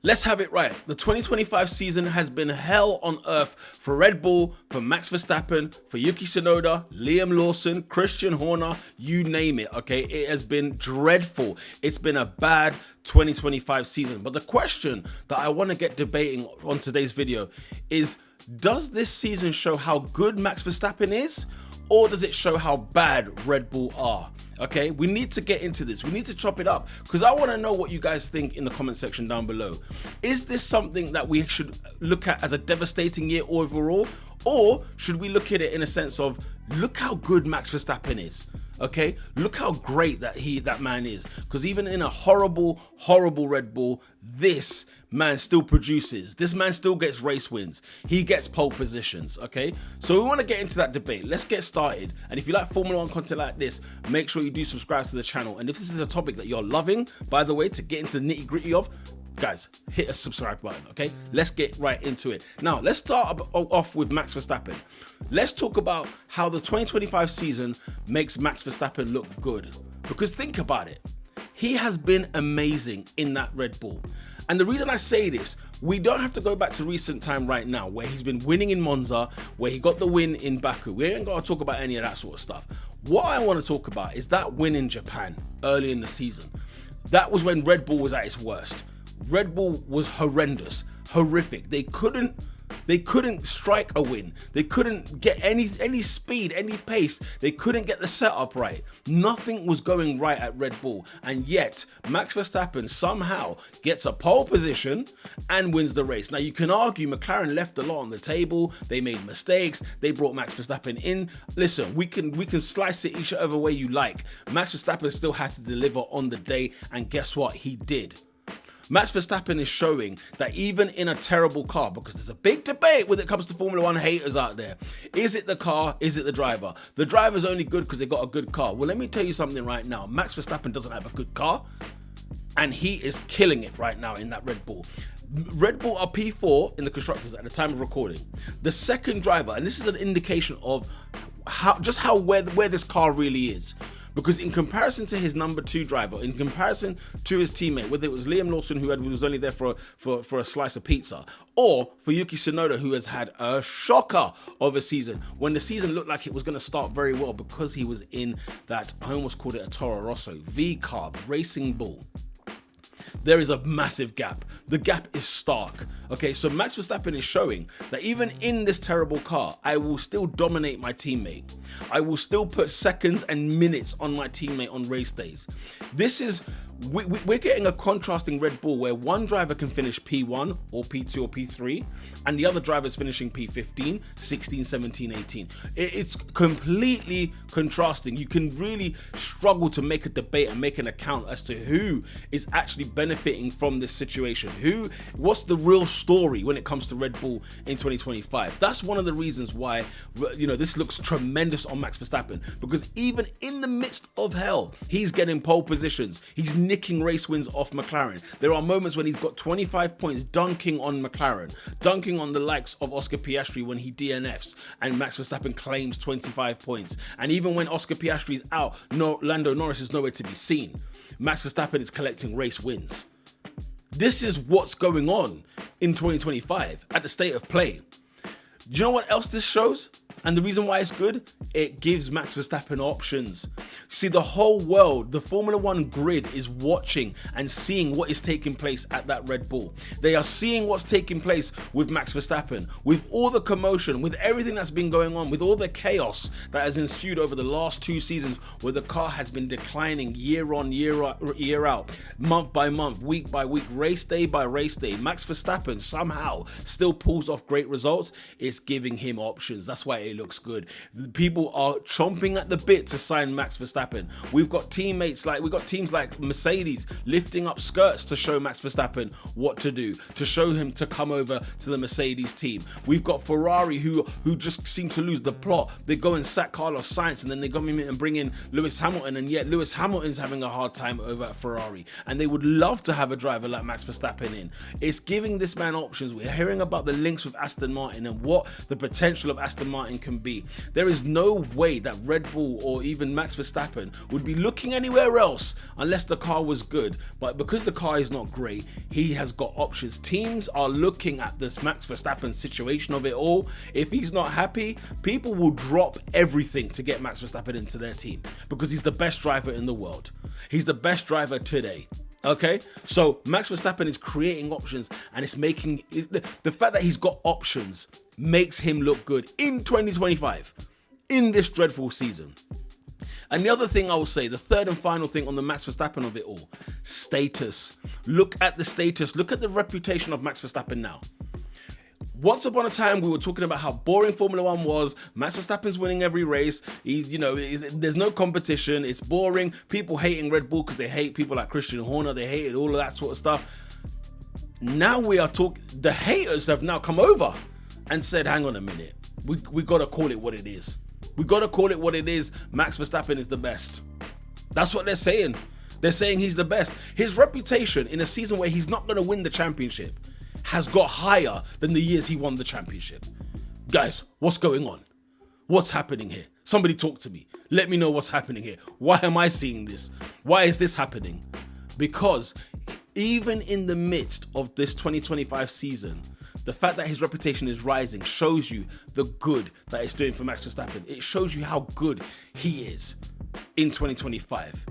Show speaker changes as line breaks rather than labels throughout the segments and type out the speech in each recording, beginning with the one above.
Let's have it right. The 2025 season has been hell on earth for Red Bull, for Max Verstappen, for Yuki Tsunoda, Liam Lawson, Christian Horner, you name it, okay? It has been dreadful. It's been a bad 2025 season. But the question that I want to get debating on today's video is, does this season show how good Max Verstappen is? Or does it show how bad Red Bull are? Okay, we need to get into this. We need to chop it up because I want to know what you guys think in the comment section down below. Is this something that we should look at as a devastating year overall? Or should we look at it in a sense of, look how good Max Verstappen is? Okay, look how great that man is. Because even in a horrible Red Bull, this man still produces. This man still gets race wins. He gets pole positions, okay? So we want to get into that debate. Let's get started. And if you like Formula 1 content like this, make sure you do subscribe to the channel. And if this is a topic that you're loving, by the way, to get into the nitty gritty of, guys, hit a subscribe button, okay? Let's get right into it. Now, let's start off with Max Verstappen. Let's talk about how the 2025 season makes Max Verstappen look good. Because think about it. He has been amazing in that Red Bull. And the reason I say this, we don't have to go back to recent time right now where he's been winning in Monza, where he got the win in Baku. We ain't got to talk about any of that sort of stuff. What I want to talk about is that win in Japan early in the season. That was when Red Bull was at its worst. Red Bull was horrendous, horrific. They couldn't strike a win. They couldn't get any speed, any pace. They couldn't get the setup right. Nothing was going right at Red Bull. And yet, Max Verstappen somehow gets a pole position and wins the race. Now, you can argue McLaren left a lot on the table. They made mistakes. They brought Max Verstappen in. Listen, we can slice it whichever way you like. Max Verstappen still had to deliver on the day. And guess what? He did. Max Verstappen is showing that even in a terrible car, because there's a big debate when it comes to Formula 1 haters out there. Is it the car? Is it the driver? The driver's only good because they got a good car. Well, let me tell you something right now. Max Verstappen doesn't have a good car, and he is killing it right now in that Red Bull. Red Bull are P4 in the constructors at the time of recording. The second driver, and this is an indication of where this car really is. Because in comparison to his number 2 driver, in comparison to his teammate, whether it was Liam Lawson who was only there for a slice of pizza, or for Yuki Tsunoda who has had a shocker of a season, when the season looked like it was going to start very well because he was in that, I almost called it a Toro Rosso, V-carb racing bull. There is a massive gap. The gap is stark. Okay, so Max Verstappen is showing that even in this terrible car, I will still dominate my teammate. I will still put seconds and minutes on my teammate on race days. This is, we're getting a contrasting Red Bull where one driver can finish P1 or P2 or P3 and the other driver is finishing P15, 16, 17, 18. It's completely contrasting. You can really struggle to make a debate and make an account as to who is actually benefiting from this situation. What's the real story when it comes to Red Bull in 2025? That's one of the reasons why, this looks tremendous on Max Verstappen, because even in the midst of hell, he's getting pole positions. He's nicking race wins off McLaren. There are moments when he's got 25 points dunking on McLaren, dunking on the likes of Oscar Piastri when he DNFs and Max Verstappen claims 25 points. And even when Oscar Piastri's out, Lando Norris is nowhere to be seen. Max Verstappen is collecting race wins. This is what's going on in 2025 at the state of play. Do you know what else this shows? And the reason why it's good? It gives Max Verstappen options. See, the whole world, the Formula 1 grid is watching and seeing what is taking place at that Red Bull. They are seeing what's taking place with Max Verstappen, with all the commotion, with everything that's been going on, with all the chaos that has ensued over the last 2 seasons where the car has been declining year on, year out, month by month, week by week, race day by race day. Max Verstappen somehow still pulls off great results. It's giving him options. That's why it looks good. People are chomping at the bit to sign Max Verstappen. We've got teams like Mercedes lifting up skirts to show Max Verstappen what to do, to show him to come over to the Mercedes team. We've got Ferrari who just seem to lose the plot. They go and sack Carlos Sainz and then they go and bring in Lewis Hamilton, and yet Lewis Hamilton's having a hard time over at Ferrari, and they would love to have a driver like Max Verstappen in. It's giving this man options. We're hearing about the links with Aston Martin and what the potential of Aston Martin can be. There is no way that Red Bull or even Max Verstappen would be looking anywhere else unless the car was good. But because the car is not great, he has got options. Teams are looking at this Max Verstappen situation of it all. If he's not happy, people will drop everything to get Max Verstappen into their team because he's the best driver in the world. He's the best driver today. Okay, so Max Verstappen is creating options, and it's making the fact that he's got options makes him look good in 2025 in this dreadful season. And the other thing I will say, the third and final thing on the Max Verstappen of it all, status. Look at the status, look at the reputation of Max Verstappen now. Once upon a time, we were talking about how boring Formula One was. Max Verstappen's winning every race. There's no competition. It's boring. People hating Red Bull because they hate people like Christian Horner. They hated all of that sort of stuff. Now we are talking. The haters have now come over and said, "Hang on a minute. We got to call it what it is. We got to call it what it is. Max Verstappen is the best." That's what they're saying. They're saying he's the best. His reputation in a season where he's not going to win the championship has got higher than the years he won the championship. Guys, what's going on? What's happening here? Somebody talk to me. Let me know what's happening here. Why am I seeing this? Why is this happening? Because even in the midst of this 2025 season, the fact that his reputation is rising shows you the good that it's doing for Max Verstappen. It shows you how good he is in 2025.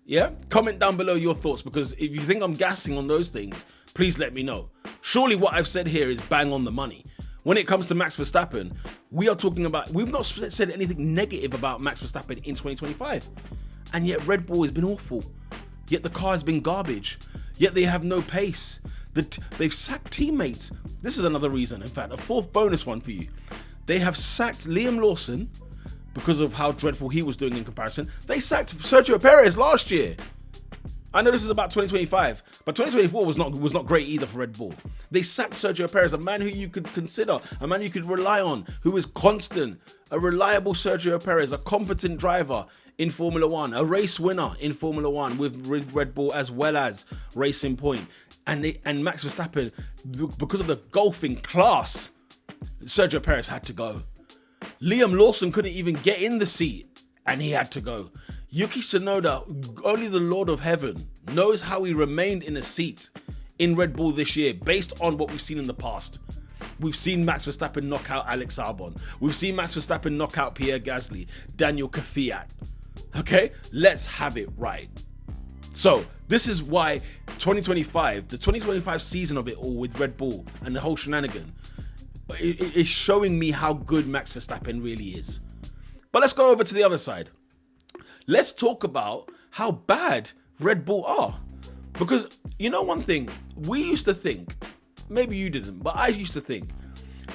Yeah? Comment down below your thoughts, because if you think I'm gassing on those things, please let me know. Surely what I've said here is bang on the money. When it comes to Max Verstappen, we've not said anything negative about Max Verstappen in 2025. And yet Red Bull has been awful. Yet the car has been garbage. Yet they have no pace. They've sacked teammates. This is another reason, in fact, a fourth bonus one for you. They have sacked Liam Lawson because of how dreadful he was doing in comparison. They sacked Sergio Perez last year. I know this is about 2025, but 2024 was not great either for Red Bull. They sacked Sergio Perez, a man who you could consider, a man you could rely on, who is constant, a reliable Sergio Perez, a competent driver in Formula One, a race winner in Formula One with Red Bull as well as Racing Point. And Max Verstappen, because of the golfing class, Sergio Perez had to go. Liam Lawson couldn't even get in the seat, and he had to go. Yuki Tsunoda, only the Lord of Heaven knows how he remained in a seat in Red Bull this year based on what we've seen in the past. We've seen Max Verstappen knock out Alex Albon. We've seen Max Verstappen knock out Pierre Gasly, Daniel Kvyat. Okay, let's have it right. So this is why the 2025 season of it all with Red Bull and the whole shenanigan, it is showing me how good Max Verstappen really is. But let's go over to the other side. Let's talk about how bad Red Bull are. Because you know one thing, we used to think, maybe you didn't, but I used to think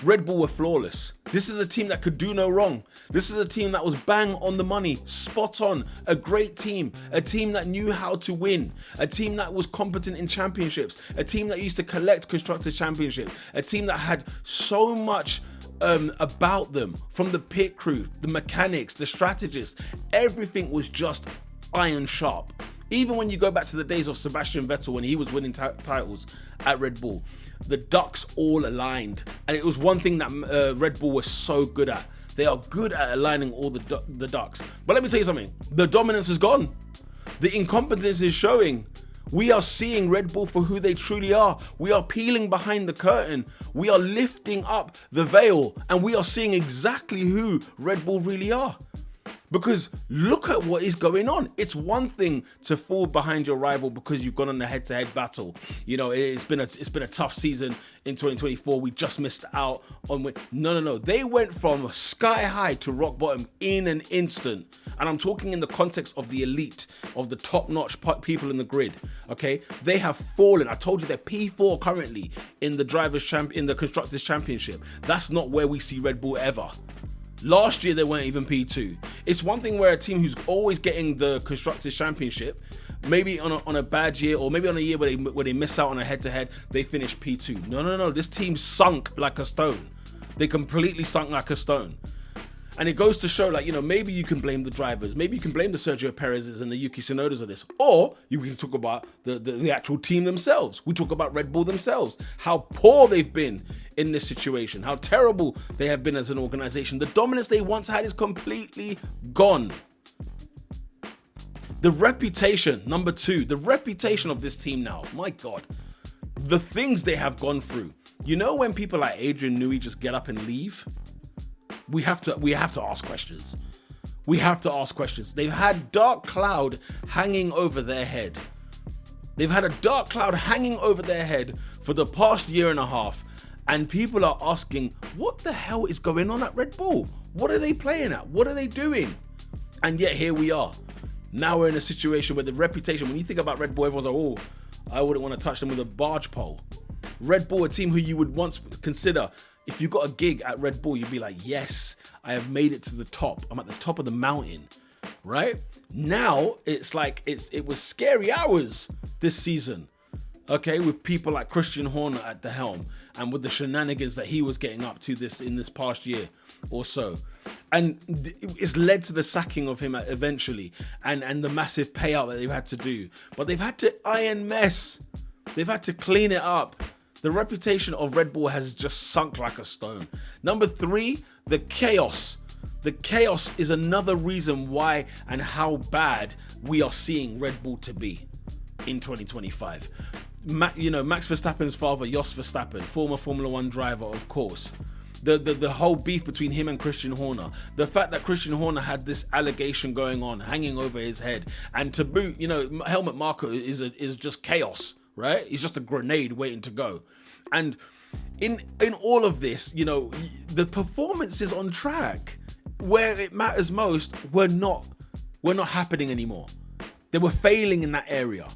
Red Bull were flawless. This is a team that could do no wrong. This is a team that was bang on the money, spot on, a great team, a team that knew how to win, a team that was competent in championships, a team that used to collect Constructors' Championship, a team that had so much about them, from the pit crew, the mechanics, the strategists. Everything was just iron sharp. Even when you go back to the days of Sebastian Vettel when he was winning titles at Red Bull, the ducks all aligned, and it was one thing that Red Bull was so good at. They are good at aligning all the ducks. But let me tell you something, the dominance is gone. The incompetence is showing. We are seeing Red Bull for who they truly are. We are peeling behind the curtain. We are lifting up the veil, and we are seeing exactly who Red Bull really are. Because look at what is going on. It's one thing to fall behind your rival because you've gone on a head-to-head battle. You know, it's been a tough season in 2024. We just missed out on. No. They went from sky high to rock bottom in an instant. And I'm talking in the context of the elite, of the top-notch people in the grid. Okay, they have fallen. I told you they're P4 currently in the Constructors' Championship. That's not where we see Red Bull ever. Last year, they weren't even P2. It's one thing where a team who's always getting the Constructors' Championship, maybe on a bad year, or maybe on a year where they miss out on a head-to-head, they finish P2. No. This team sunk like a stone. They completely sunk like a stone. And it goes to show, like, you know, maybe you can blame the drivers, maybe you can blame the Sergio Perez's and the Yuki Tsunodas of this, or you can talk about the actual team themselves. We talk about Red Bull themselves, how poor they've been in this situation, how terrible they have been as an organization. The dominance they once had is completely gone. The reputation, number two, the reputation of this team now, my God, the things they have gone through. You know, when people like Adrian Newey just get up and leave, we have to ask questions. We have to ask questions. They've had dark cloud hanging over their head. They've had a dark cloud hanging over their head for the past year and a half. And people are asking, what the hell is going on at Red Bull? What are they playing at? What are they doing? And yet here we are. Now we're in a situation where the reputation, when you think about Red Bull, everyone's like, oh, I wouldn't want to touch them with a barge pole. Red Bull, a team who you would once consider, if you got a gig at Red Bull, you'd be like, yes, I have made it to the top. I'm at the top of the mountain, right? Now it's like it was scary hours this season, okay, with people like Christian Horner at the helm and with the shenanigans that he was getting up to in this past year or so. And it's led to the sacking of him eventually and the massive payout that they've had to do. But they've had to iron mess. They've had to clean it up. The reputation of Red Bull has just sunk like a stone. Number three, the chaos. The chaos is another reason why and how bad we are seeing Red Bull to be in 2025. Max Verstappen's father, Jos Verstappen, former Formula One driver, of course. The whole beef between him and Christian Horner. The fact that Christian Horner had this allegation going on, hanging over his head. And to boot, Helmut Marko is just chaos. Right? He's just a grenade waiting to go. And in all of this, the performances on track where it matters most were not happening anymore. They were failing in that area.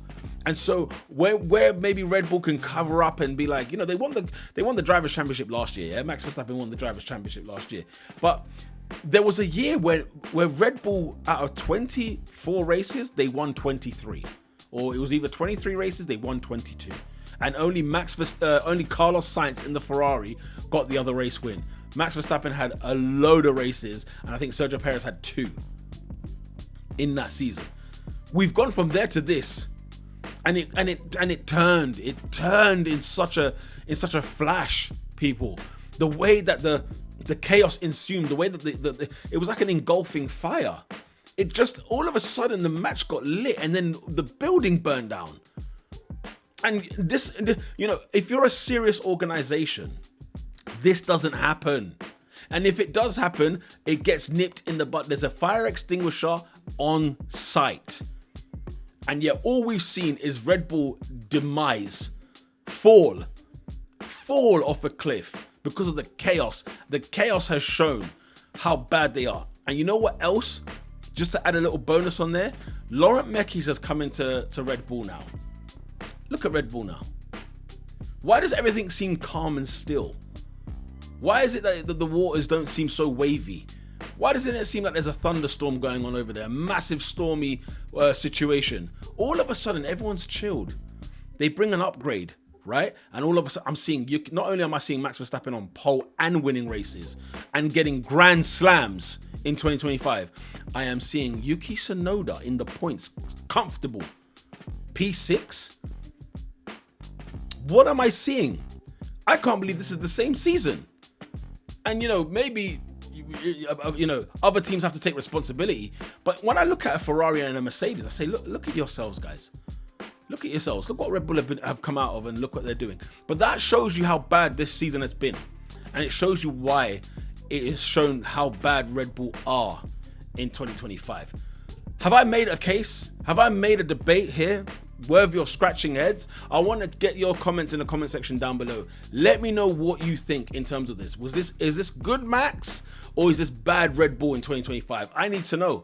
And so where maybe Red Bull can cover up and be like, they won the Drivers' Championship last year. Yeah? Max Verstappen won the Drivers' Championship last year. But there was a year where Red Bull, out of 24 races, they won 23. Or it was either 23 races, they won 22. And only Carlos Sainz in the Ferrari got the other race win. Max Verstappen had a load of races, and I think Sergio Perez had 2 in that season. We've gone from there to this, and it turned in such a flash, people. The way that the chaos ensued, the way that it was like an engulfing fire. It just, all of a sudden, the match got lit and then the building burned down. And this, if you're a serious organization, this doesn't happen. And if it does happen, it gets nipped in the butt. There's a fire extinguisher on site. And yet all we've seen is Red Bull demise, fall off a cliff because of the chaos. The chaos has shown how bad they are. And you know what else? Just to add a little bonus on there, Laurent Mekies has come into Red Bull now. Look at Red Bull now. Why does everything seem calm and still? Why is it that the waters don't seem so wavy? Why doesn't it seem like there's a thunderstorm going on over there? A massive stormy situation. All of a sudden, everyone's chilled. They bring an upgrade, right? And all of a sudden, I'm seeing, not only am I seeing Max Verstappen on pole and winning races and getting grand slams in 2025, I am seeing Yuki Tsunoda in the points, comfortable. P6? What am I seeing? I can't believe this is the same season. And, maybe, other teams have to take responsibility. But when I look at a Ferrari and a Mercedes, I say, look at yourselves, guys. Look at yourselves. Look what Red Bull have come out of and look what they're doing. But that shows you how bad this season has been. And it shows you why it is shown how bad Red Bull are in 2025. Have I made a case? Have I made a debate here worthy of scratching heads? I want to get your comments in the comment section down below. Let me know what you think in terms of this. Is this good, Max, or is this bad Red Bull in 2025? I need to know.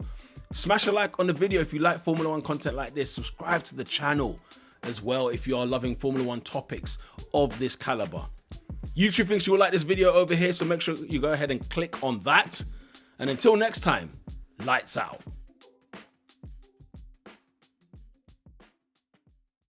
Smash a like on the video if you like Formula One content like this. Subscribe to the channel as well if you are loving Formula One topics of this caliber. YouTube thinks you will like this video over here, so make sure you go ahead and click on that. And until next time, lights out.